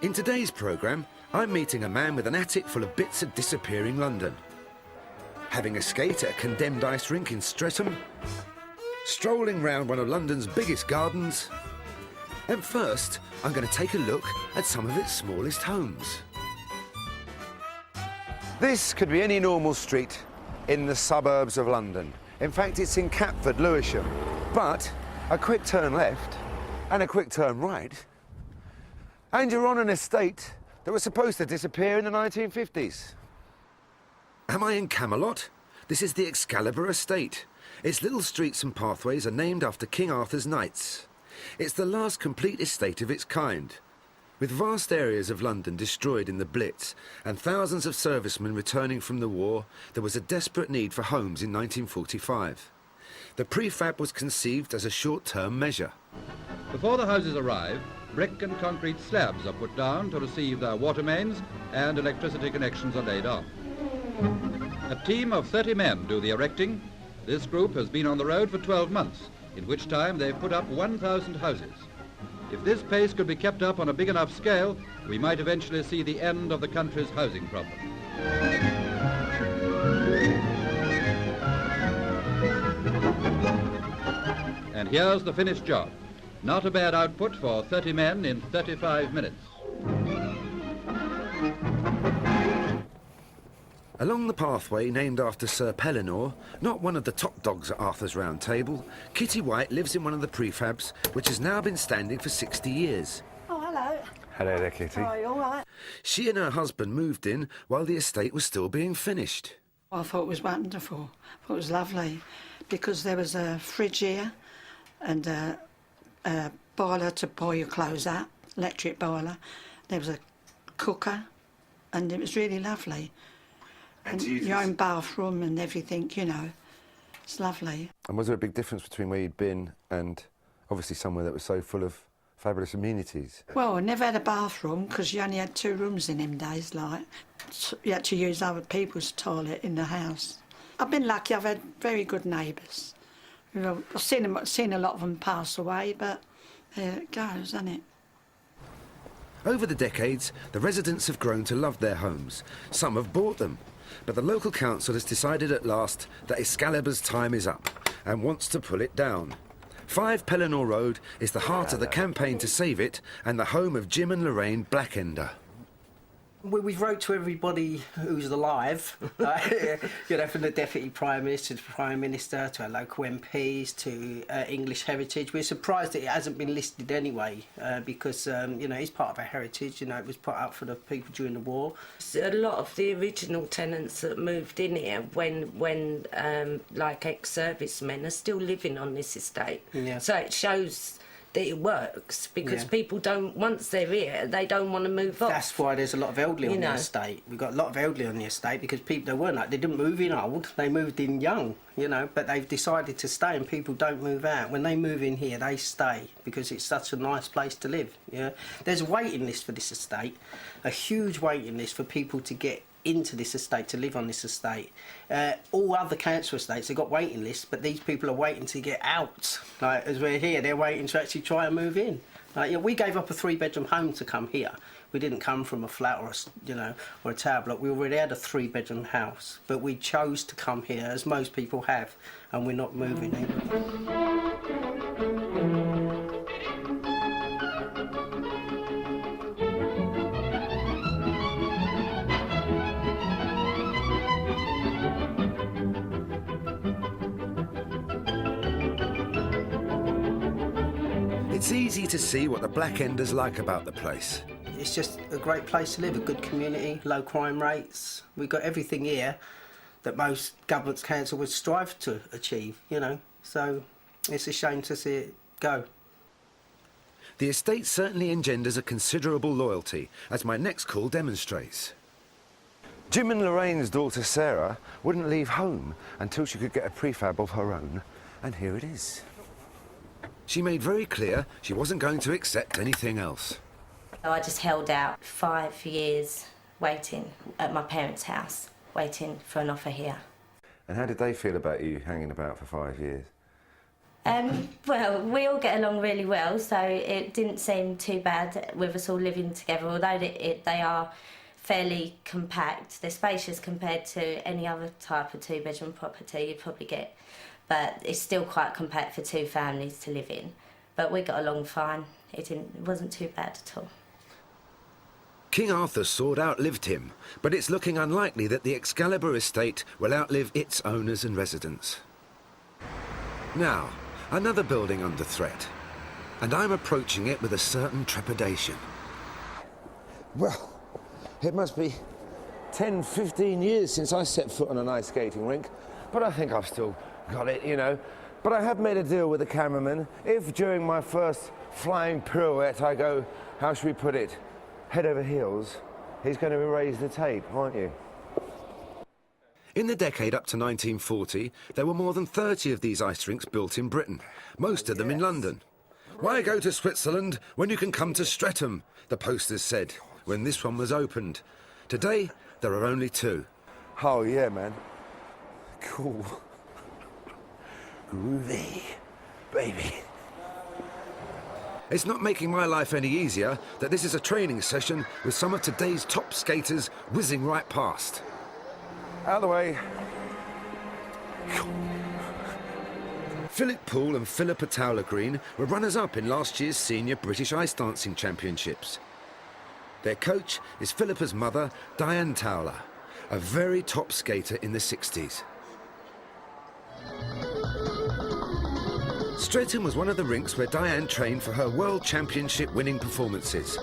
In today's programme, I'm meeting a man with an attic full of bits of disappearing London. Having a skate at a condemned ice rink in Streatham. Strolling round one of London's biggest gardens. And first, I'm going to take a look at some of its smallest homes. This could be any normal street in the suburbs of London. In fact, it's in Catford, Lewisham. But a quick turn left and a quick turn right, and you're on an estate that was supposed to disappear in the 1950s. Am I in Camelot? This is the Excalibur Estate. Its little streets and pathways are named after King Arthur's knights. It's the last complete estate of its kind. With vast areas of London destroyed in the Blitz and thousands of servicemen returning from the war, there was a desperate need for homes in 1945. The prefab was conceived as a short-term measure. Before the houses arrive, brick and concrete slabs are put down to receive their water mains and electricity connections are laid on. A team of 30 men do the erecting. This group has been on the road for 12 months, in which time they've put up 1,000 houses. If this pace could be kept up on a big enough scale, we might eventually see the end of the country's housing problem. And here's the finished job. Not a bad output for 30 men in 35 minutes. Along the pathway named after Sir Pellinore, not one of the top dogs at Arthur's Round Table, Kitty White lives in one of the prefabs, which has now been standing for 60 years. Oh, hello. Hello there, Kitty. Are you all right? She and her husband moved in while the estate was still being finished. I thought it was wonderful. I thought it was lovely because there was a fridge here and a boiler to boil your clothes at, electric boiler. There was a cooker and it was really lovely. And your own bathroom and everything, you know. It's lovely. And was there a big difference between where you'd been and obviously somewhere that was so full of fabulous amenities? Well, I never had a bathroom because you only had 2 rooms in them days, like. You had to use other people's toilet in the house. I've been lucky, I've had very good neighbours. You know, I've seen a lot of them pass away, but there it goes, isn't it? Over the decades, the residents have grown to love their homes. Some have bought them. But the local council has decided at last that Excalibur's time is up and wants to pull it down. 5 Pellinore Road is the heart of the campaign to save it and the home of Jim and Lorraine Blackender. We've wrote to everybody who's alive, you know, from the Deputy Prime Minister to the Prime Minister to our local MPs to English Heritage. We're surprised that it hasn't been listed anyway because, you know, it's part of our heritage. You know, it was put up for the people during the war. A lot of the original tenants that moved in here when like ex-servicemen are still living on this estate. Yeah. So it shows that it works because people don't, once they're here, they don't want to move off. That's why there's a lot of elderly on the estate. We've got a lot of elderly on the estate because people, they didn't move in old, they moved in young, you know, but they've decided to stay and people don't move out. When they move in here, they stay because it's such a nice place to live, yeah. There's a waiting list for this estate, a huge waiting list for people to get into this estate, to live on this estate. All other council estates have got waiting lists, but these people are waiting to get out. Like, as we're here, they're waiting to actually try and move in. Like, you know, we gave up a 3-bedroom home to come here. We didn't come from a flat or a, you know, or a tower block. We already had a 3-bedroom house, but we chose to come here, as most people have, and we're not moving either. It's easy to see what the Blackenders like about the place. It's just a great place to live, a good community, low crime rates. We've got everything here that most governments council would strive to achieve, you know. So it's a shame to see it go. The estate certainly engenders a considerable loyalty, as my next call demonstrates. Jim and Lorraine's daughter Sarah wouldn't leave home until she could get a prefab of her own, and here it is. She made very clear she wasn't going to accept anything else. I just held out 5 years waiting at my parents' house, waiting for an offer here. And how did they feel about you hanging about for 5 years? Well, we all get along really well, so it didn't seem too bad with us all living together, although they are fairly compact. They're spacious compared to any other type of two-bedroom property you'd probably get, but it's still quite compact for two families to live in. But we got along fine. It wasn't too bad at all. King Arthur's sword outlived him, but it's looking unlikely that the Excalibur estate will outlive its owners and residents. Now, another building under threat, and I'm approaching it with a certain trepidation. Well, it must be 10, 15 years since I set foot on an ice skating rink, but I think I've still got it, you know. But I have made a deal with the cameraman. If during my first flying pirouette I go, how should we put it, head over heels, he's going to erase the tape, aren't you? In the decade up to 1940, there were more than 30 of these ice rinks built in Britain, most of them in London. Why go to Switzerland when you can come to Streatham, the posters said, when this one was opened. Today, there are only 2. Oh, yeah, man. Cool. Groovy, baby. It's not making my life any easier that this is a training session with some of today's top skaters whizzing right past. Out of the way. Philip Poole and Philippa Towler-Green were runners-up in last year's senior British Ice Dancing Championships. Their coach is Philippa's mother, Diane Towler, a very top skater in the 60s. Streatham was one of the rinks where Diane trained for her World Championship winning performances.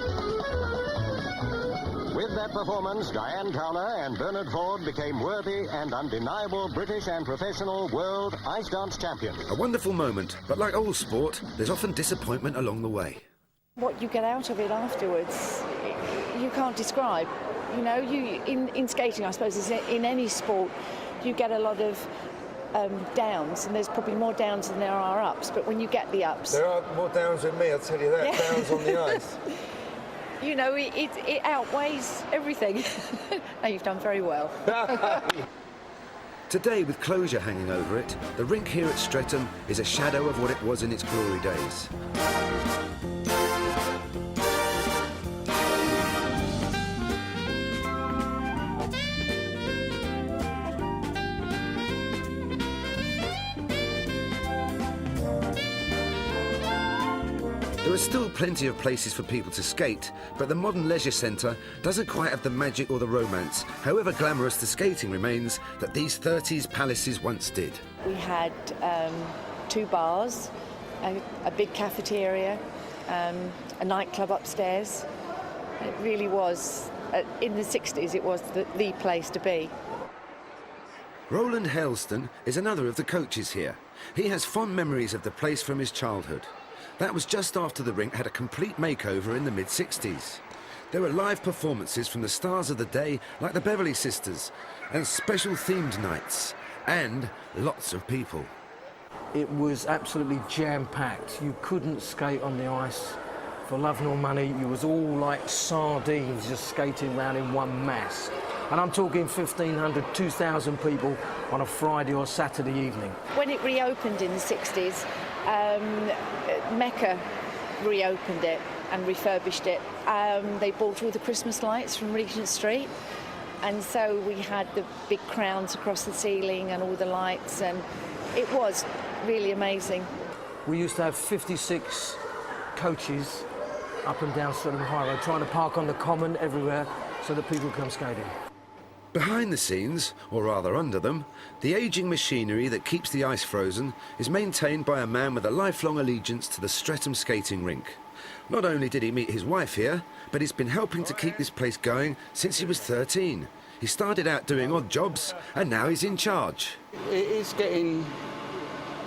With that performance, Diane Towler and Bernard Ford became worthy and undeniable British and professional world ice dance champions. A wonderful moment, but like all sport, there's often disappointment along the way. What you get out of it afterwards, you can't describe. You know, in skating, I suppose, as in any sport, you get a lot of downs, and there's probably more downs than there are ups, but when you get the ups... There are more downs with me, I'll tell you that. Yeah. Downs on the ice. You know, it outweighs everything. No, you've done very well. Today, with closure hanging over it, the rink here at Streatham is a shadow of what it was in its glory days. There are still plenty of places for people to skate, but the modern leisure centre doesn't quite have the magic or the romance, however glamorous the skating remains, that these 30s palaces once did. We had 2 bars, a big cafeteria, a nightclub upstairs. It really was, in the 60s, it was the place to be. Roland Hailston is another of the coaches here. He has fond memories of the place from his childhood. That was just after the rink had a complete makeover in the mid-60s. There were live performances from the stars of the day, like the Beverly Sisters, and special themed nights, and lots of people. It was absolutely jam-packed. You couldn't skate on the ice for love nor money. You was all like sardines just skating around in one mass. And I'm talking 1,500, 2,000 people on a Friday or Saturday evening. When it reopened in the 60s, Mecca reopened it and refurbished it. They bought all the Christmas lights from Regent Street, and so we had the big crowns across the ceiling and all the lights, and it was really amazing. We used to have 56 coaches up and down Streatham High Road trying to park on the common everywhere so that people come skating. Behind the scenes, or rather under them, the ageing machinery that keeps the ice frozen is maintained by a man with a lifelong allegiance to the Streatham skating rink. Not only did he meet his wife here, but he's been helping to keep this place going since he was 13. He started out doing odd jobs, and now he's in charge. It is getting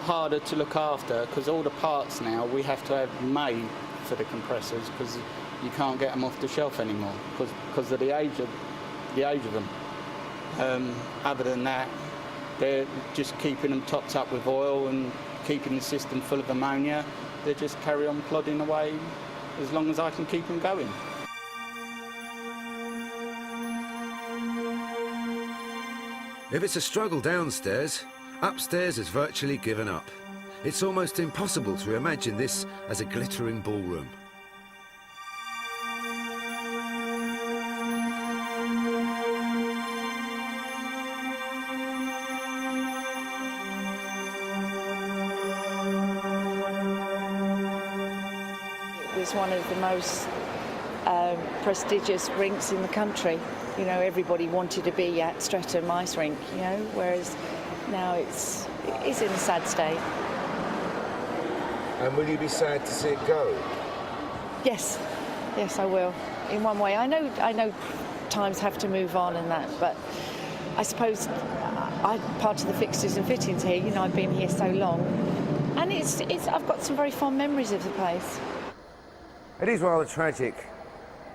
harder to look after, because all the parts now we have to have made for the compressors, because you can't get them off the shelf anymore, because of the age of them. Other than that, they're just keeping them topped up with oil and keeping the system full of ammonia. They just carry on plodding away as long as I can keep them going. If it's a struggle downstairs, upstairs has virtually given up. It's almost impossible to imagine this as a glittering ballroom. It was one of the most prestigious rinks in the country. You know, everybody wanted to be at Streatham Ice Rink, you know, whereas now it's in a sad state. And will you be sad to see it go? Yes, I will. In one way, I know times have to move on and that, but I suppose I'm part of the fixtures and fittings here. You know, I've been here so long, and I've got some very fond memories of the place. It is rather tragic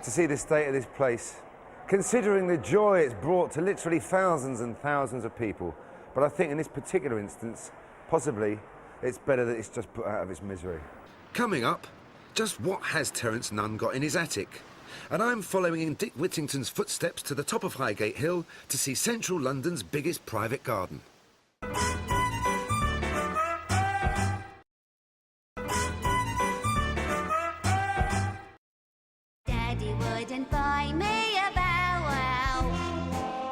to see the state of this place, considering the joy it's brought to literally thousands and thousands of people. But I think in this particular instance, possibly, it's better that it's just put out of its misery. Coming up, just what has Terence Nunn got in his attic? And I'm following in Dick Whittington's footsteps to the top of Highgate Hill to see central London's biggest private garden. Daddy wouldn't buy me a bow wow.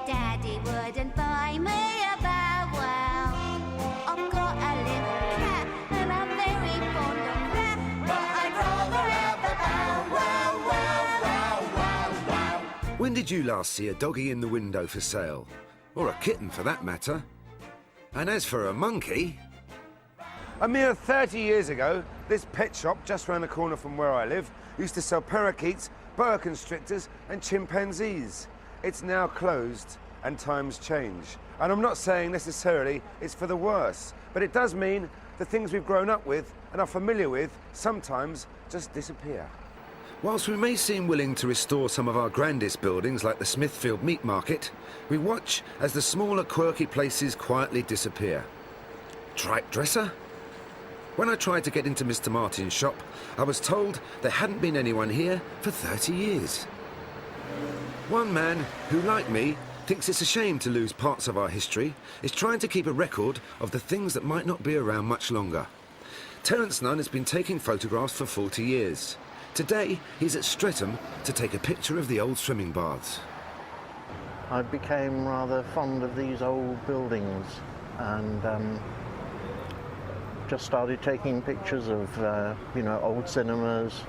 Daddy wouldn't buy me a bow wow. I've got a little cat and I'm very fond of that, but I'd rather have the bow wow wow wow wow wow. When did you last see a doggy in the window for sale? Or a kitten for that matter? And as for a monkey... A mere 30 years ago, this pet shop just round the corner from where I live used to sell parakeets, boa constrictors and chimpanzees. It's now closed and times change. And I'm not saying necessarily it's for the worse, but it does mean the things we've grown up with and are familiar with sometimes just disappear. Whilst we may seem willing to restore some of our grandest buildings like the Smithfield Meat Market, we watch as the smaller quirky places quietly disappear. Tripe dresser? When I tried to get into Mr. Martin's shop, I was told there hadn't been anyone here for 30 years. One man who, like me, thinks it's a shame to lose parts of our history is trying to keep a record of the things that might not be around much longer. Terence Nunn has been taking photographs for 40 years. Today, he's at Streatham to take a picture of the old swimming baths. I became rather fond of these old buildings and just started taking pictures of, you know, old cinemas,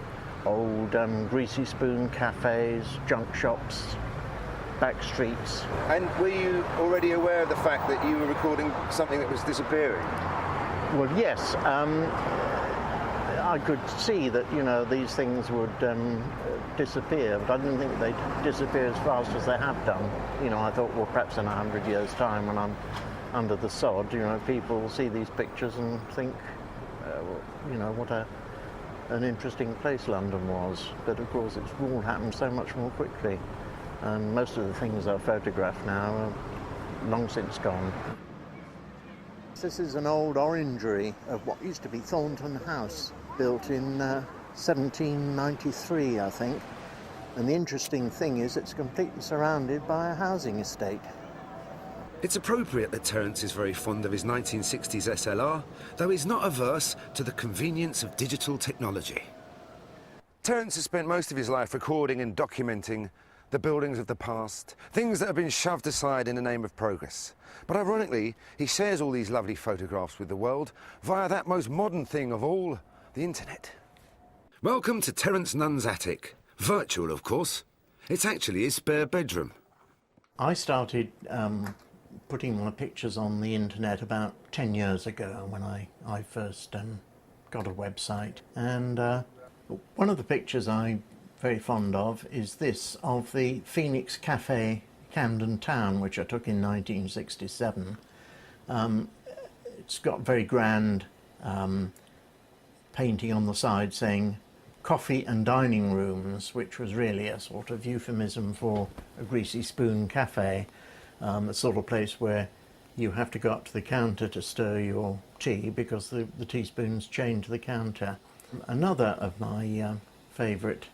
old greasy spoon cafes, junk shops, back streets. And were you already aware of the fact that you were recording something that was disappearing? Well, yes. I could see that, you know, these things would disappear, but I didn't think they'd disappear as fast as they have done. You know, I thought, well, perhaps in 100 years' time when I'm under the sod, you know, people will see these pictures and think, you know, what an interesting place London was. But of course, it's all happened so much more quickly. And most of the things I photograph now are long since gone. This is an old orangery of what used to be Thornton House, built in 1793, I think. And the interesting thing is it's completely surrounded by a housing estate. It's appropriate that Terence is very fond of his 1960s SLR, though he's not averse to the convenience of digital technology. Terence has spent most of his life recording and documenting the buildings of the past, things that have been shoved aside in the name of progress. But ironically, he shares all these lovely photographs with the world via that most modern thing of all, the internet. Welcome to Terence Nunn's attic. Virtual, of course. It's actually his spare bedroom. I started putting my pictures on the internet about 10 years ago when I first got a website. And one of the pictures I'm very fond of is this, of the Phoenix Cafe, Camden Town, which I took in 1967. It's got very grand painting on the side saying coffee and dining rooms, which was really a sort of euphemism for a greasy spoon cafe, the sort of place where you have to go up to the counter to stir your tea because the teaspoon's chained to the counter. Another of my favourite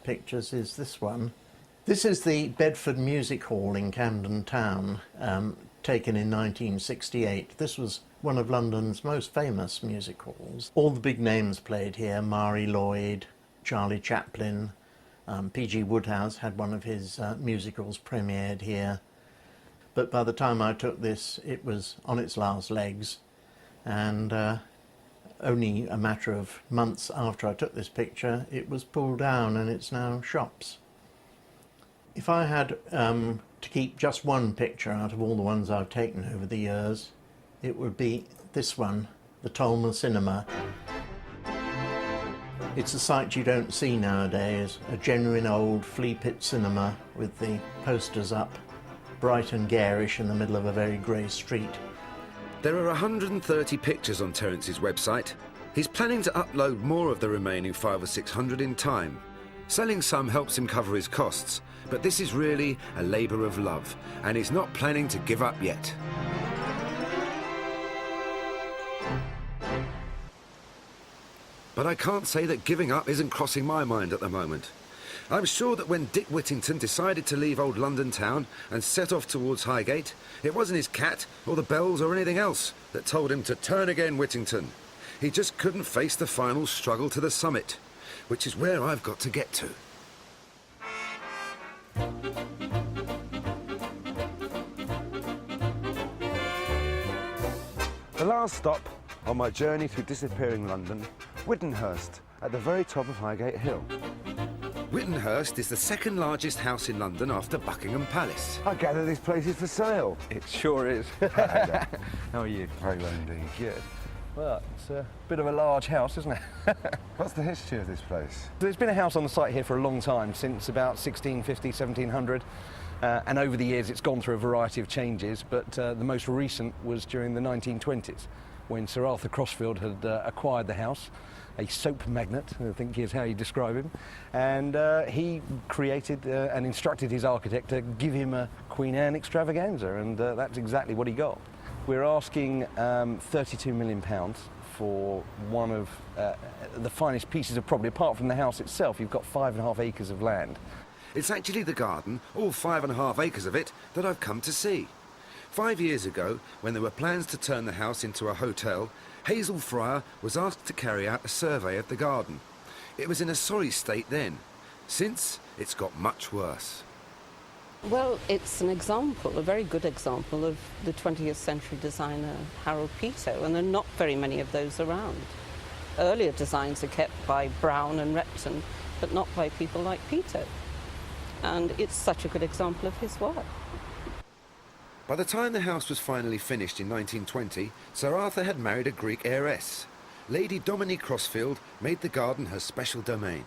pictures is this one. This is the Bedford Music Hall in Camden Town, taken in 1968. This was one of London's most famous music halls. All the big names played here, Mari Lloyd, Charlie Chaplin, P.G. Wodehouse had one of his musicals premiered here. But by the time I took this, it was on its last legs, and only a matter of months after I took this picture, it was pulled down and it's now shops. If I had to keep just one picture out of all the ones I've taken over the years, it would be this one, the Tolma Cinema. It's a sight you don't see nowadays, a genuine old flea pit cinema with the posters up, bright and garish in the middle of a very grey street. There are 130 pictures on Terence's website. He's planning to upload more of the remaining 500 or 600 in time. Selling some helps him cover his costs, but this is really a labour of love, and he's not planning to give up yet. But I can't say that giving up isn't crossing my mind at the moment. I'm sure that when Dick Whittington decided to leave old London town and set off towards Highgate, it wasn't his cat or the bells or anything else that told him to turn again, Whittington. He just couldn't face the final struggle to the summit, which is where I've got to get to. The last stop on my journey through disappearing London, Whittenhurst, at the very top of Highgate Hill. Whittenhurst is the second largest house in London after Buckingham Palace. I gather this place is for sale. It sure is. How are you? Very well indeed. Good. Well, it's a bit of a large house, isn't it? What's the history of this place? There's been a house on the site here for a long time, since about 1650, 1700. And over the years it's gone through a variety of changes, but the most recent was during the 1920s, when Sir Arthur Crossfield had acquired the house, a soap magnate, I think is how you describe him, and he created and instructed his architect to give him a Queen Anne extravaganza, and that's exactly what he got. We're asking £32 million for one of the finest pieces of property. Apart from the house itself, you've got 5.5 acres of land. It's actually the garden, all 5.5 acres of it, that I've come to see. 5 years ago, when there were plans to turn the house into a hotel, Hazel Fryer was asked to carry out a survey of the garden. It was in a sorry state then. Since, it's got much worse. Well, it's an example, a very good example of the 20th century designer Harold Peto, and there are not very many of those around. Earlier designs are kept by Brown and Repton, but not by people like Peto. And it's such a good example of his work. By the time the house was finally finished in 1920, Sir Arthur had married a Greek heiress. Lady Dominique Crossfield made the garden her special domain.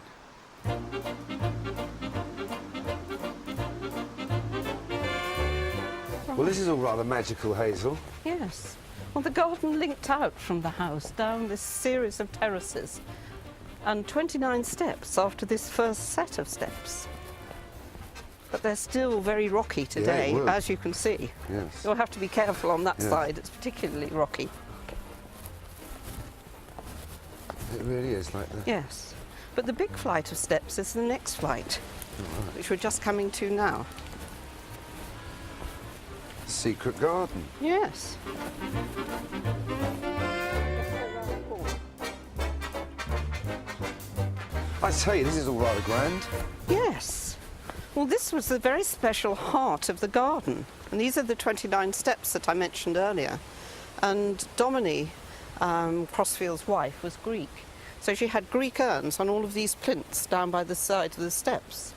Well, this is all rather magical, Hazel. Yes. Well, the garden linked out from the house down this series of terraces, and 29 steps after this first set of steps. But they're still very rocky today, as you can see. Yes. You'll have to be careful on that side. It's particularly rocky. It really is like that. Yes. But the big flight of steps is the next flight, which we're just coming to now. Secret garden. Yes. I say, this is all rather grand. Yes. Well, this was the very special heart of the garden. And these are the 29 steps that I mentioned earlier. And Dominique, Crossfield's wife, was Greek. So she had Greek urns on all of these plinths down by the side of the steps.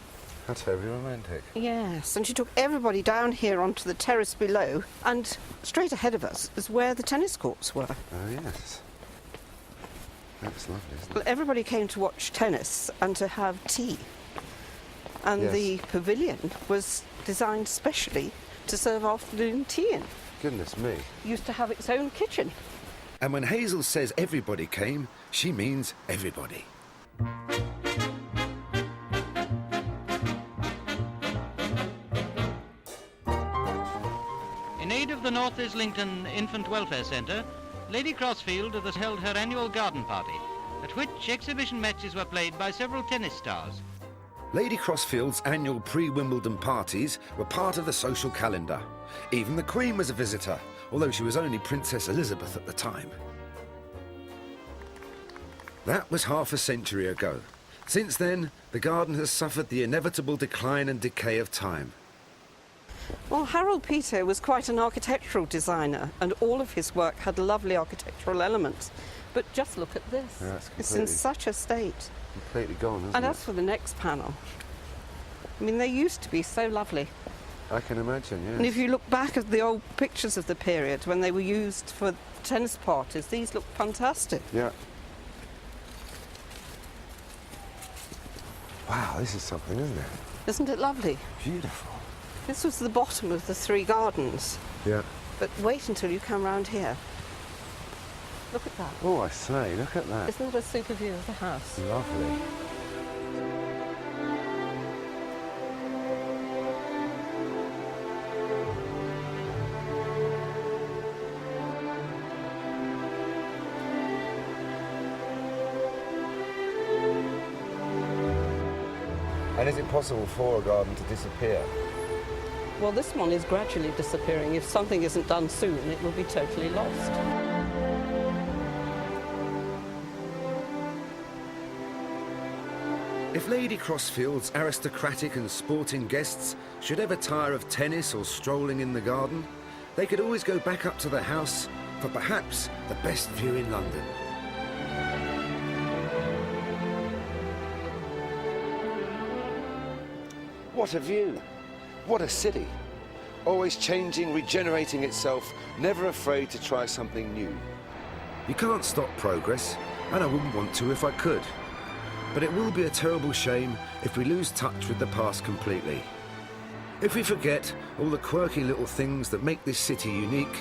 That's very romantic. Yes, and she took everybody down here onto the terrace below, and straight ahead of us is where the tennis courts were. Oh, yes. That's lovely, isn't it? Well, everybody came to watch tennis and to have tea. And the pavilion was designed specially to serve afternoon tea in. Goodness me. Used to have its own kitchen. And when Hazel says everybody came, she means everybody. In aid of the North Islington Infant Welfare Centre, Lady Crossfield has held her annual garden party, at which exhibition matches were played by several tennis stars. Lady Crossfield's annual pre-Wimbledon parties were part of the social calendar. Even the Queen was a visitor, although she was only Princess Elizabeth at the time. That was half a century ago. Since then, the garden has suffered the inevitable decline and decay of time. Well, Harold Peter was quite an architectural designer, and all of his work had lovely architectural elements. But just look at this. Yeah, it's in such a state. Completely gone, isn't And it? as for the next panel, I mean, they used to be so lovely. I can imagine, yes. And if you look back at the old pictures of the period when they were used for tennis parties, these look fantastic. Yeah. Wow, this is something, isn't it? Isn't it lovely? Beautiful. This was the bottom of the three gardens. Yeah. But wait until you come round here. Look at that. Oh, I say, look at that. Isn't it a super view of the house? Lovely. And is it possible for a garden to disappear? Well, this one is gradually disappearing. If something isn't done soon, it will be totally lost. If Lady Crossfield's aristocratic and sporting guests should ever tire of tennis or strolling in the garden, they could always go back up to the house for perhaps the best view in London. What a view! What a city! Always changing, regenerating itself, never afraid to try something new. You can't stop progress, and I wouldn't want to if I could. But it will be a terrible shame if we lose touch with the past completely. If we forget all the quirky little things that make this city unique,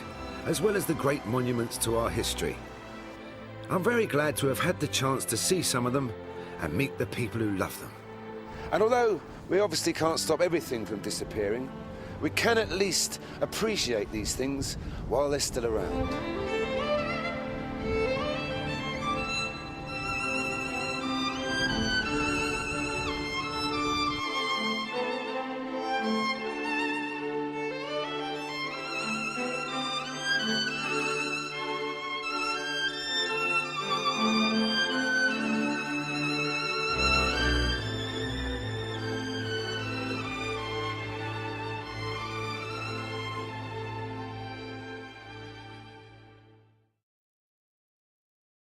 as well as the great monuments to our history. I'm very glad to have had the chance to see some of them and meet the people who love them. And although we obviously can't stop everything from disappearing, we can at least appreciate these things while they're still around.